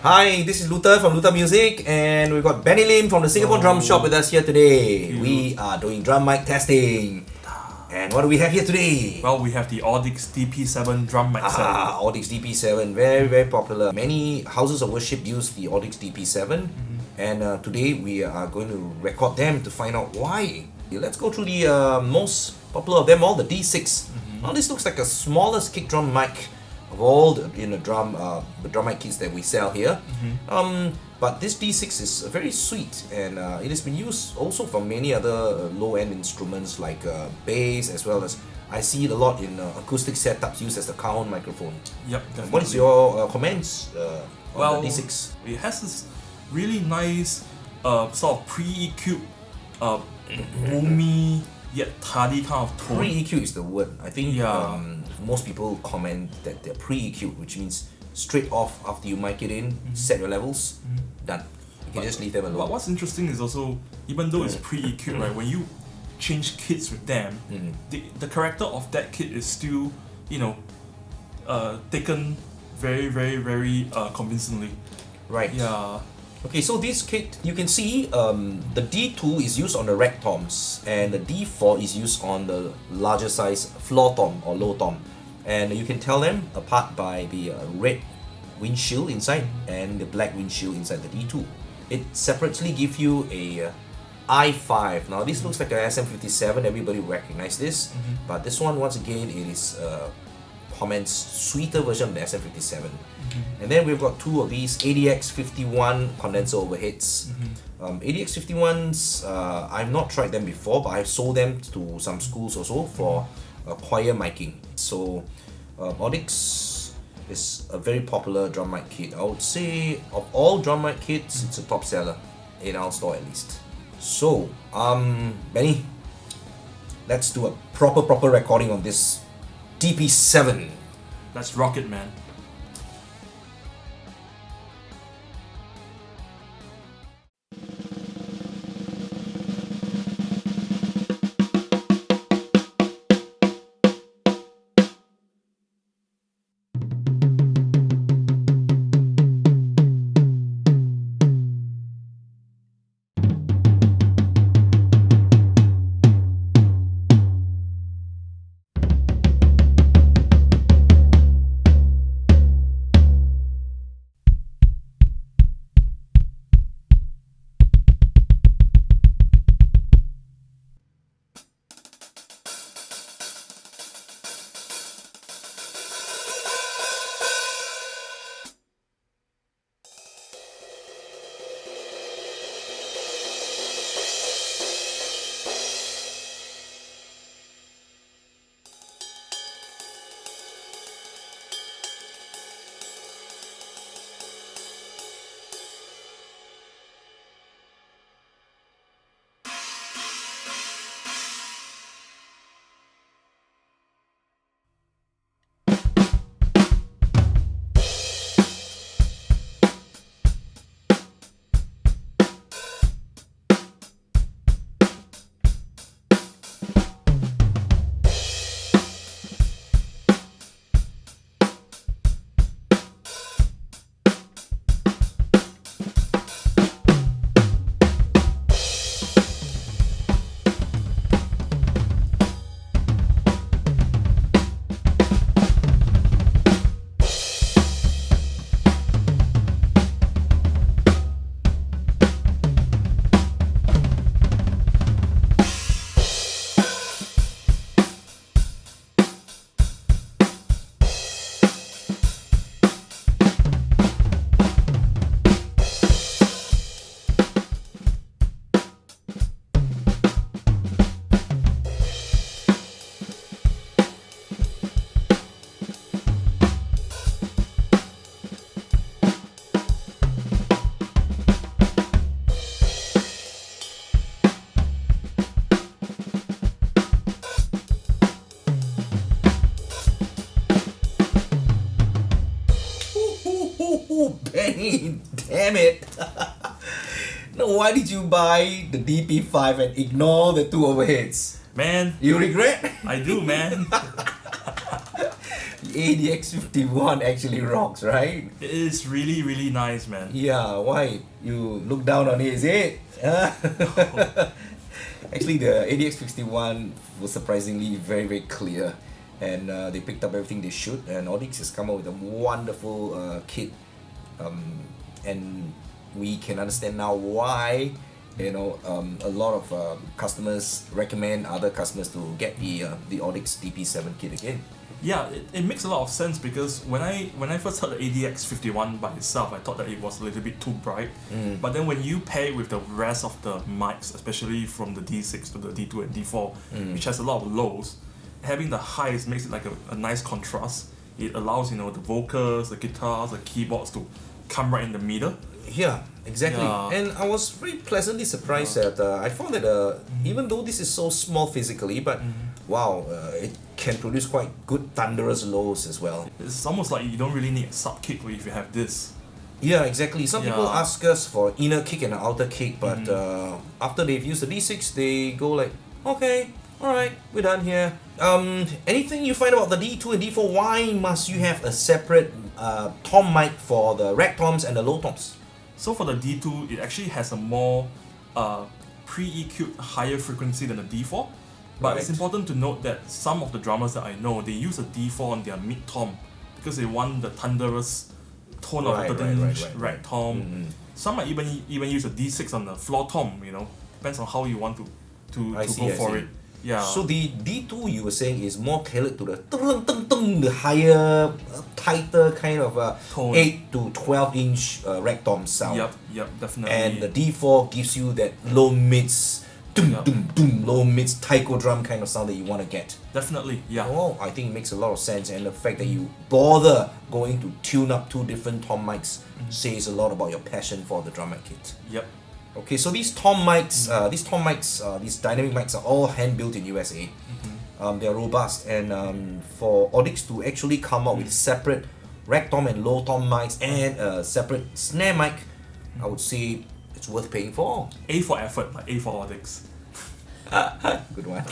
Hi, this is Luther from Luther Music, and we've got Benny Lim from the Singapore Drum Shop with us here today. We are doing drum mic testing. And what do we have here today? Well, we have the Audix DP7 drum mic set. Audix DP7, very, very popular. Many houses of worship use the Audix DP7, and today we are going to record them to find out why. Let's go through the most popular of them all, the D6. Now this looks like a smallest kick drum mic of all the drum mic kits that we sell here. But this D6 is very sweet, and it has been used also for many other low-end instruments like bass, as well as I see it a lot in acoustic setups used as the Cajon microphone. Yep, definitely. What is your comments on the D6? It has this really nice sort of pre-EQ'd, boomy yet tardy kind of tone. Pre-EQ is the word. I think Yeah. most people comment that they're pre-EQ, which means straight off after you mic it in, set your levels, done. You can just leave them alone. But what's interesting is also, even though it's pre-EQ'd, right, when you change kits with them, the character of that kit is still, taken very, very, very convincingly. Right. Yeah. Okay, so this kit, you can see the D2 is used on the rack toms, and the D4 is used on the larger size floor tom or low tom. And you can tell them apart by the red windshield inside and the black windshield inside the D2. It separately gives you a i5. Now this looks like an SM57, everybody will recognize this, but this one, once again, it is Comments sweeter version of the SM57. And then we've got two of these ADX51 condenser overheads. ADX51s, I've not tried them before, but I've sold them to some schools also for choir miking. So Audix is a very popular drum mic kit. I would say of all drum mic kits, it's a top seller in our store at least. So Benny, let's do a proper recording on this DP7. Let's rock it, man. Benny, damn it. Now, why did you buy the DP5 and ignore the two overheads? Man, You regret? I do, man. The ADX51 actually rocks, right? It is really, really nice, man. Yeah, why? You look down on it, is it? Actually, the ADX51 was surprisingly very, very clear. And they picked up everything they should. And Audix has come up with a wonderful kit. And we can understand now why a lot of customers recommend other customers to get the Audix DP7 kit again. Yeah, it makes a lot of sense because when I first heard the ADX51 by itself, I thought that it was a little bit too bright. But then when you pair it with the rest of the mics, especially from the D6 to the D2 and D4, which has a lot of lows, having the highs makes it like a nice contrast. It allows the vocals, the guitars, the keyboards to come right in the middle. Yeah, exactly. Yeah. And I was very pleasantly surprised that I found that even though this is so small physically, but wow, it can produce quite good thunderous lows as well. It's almost like you don't really need a sub kick if you have this. Yeah, exactly. Some people Yeah. ask us for inner kick and an outer kick, but after they've used the D6, they go like, okay, alright, we're done here. Anything you find about the D2 and D4, why must you have a separate tom mic for the rack toms and the low toms? So for the D2, it actually has a more pre-EQ'd higher frequency than the D4. But it's Right. important to note that some of the drummers that I know, they use a D4 on their mid tom because they want the thunderous tone of Right, a certain right. rack tom. Some might even use a D6 on the floor tom. Depends on how you want to I go see. for it. Yeah. So the D2 you were saying is more tailored to the higher, tighter kind of Tone. 8 to 12 inch rack tom sound. Yep, definitely. And the D4 gives you that low mids, low mids taiko drum kind of sound that you want to get. Definitely, yeah. Oh, I think it makes a lot of sense, and the fact that you bother going to tune up two different tom mics says a lot about your passion for the drum kit. Yep. Okay, so these mics, these dynamic mics are all hand built in USA. They are robust, and for Audix to actually come up with separate rack tom and low tom mics and a separate snare mic, I would say it's worth paying for. A for effort, but A for Audix. Good one.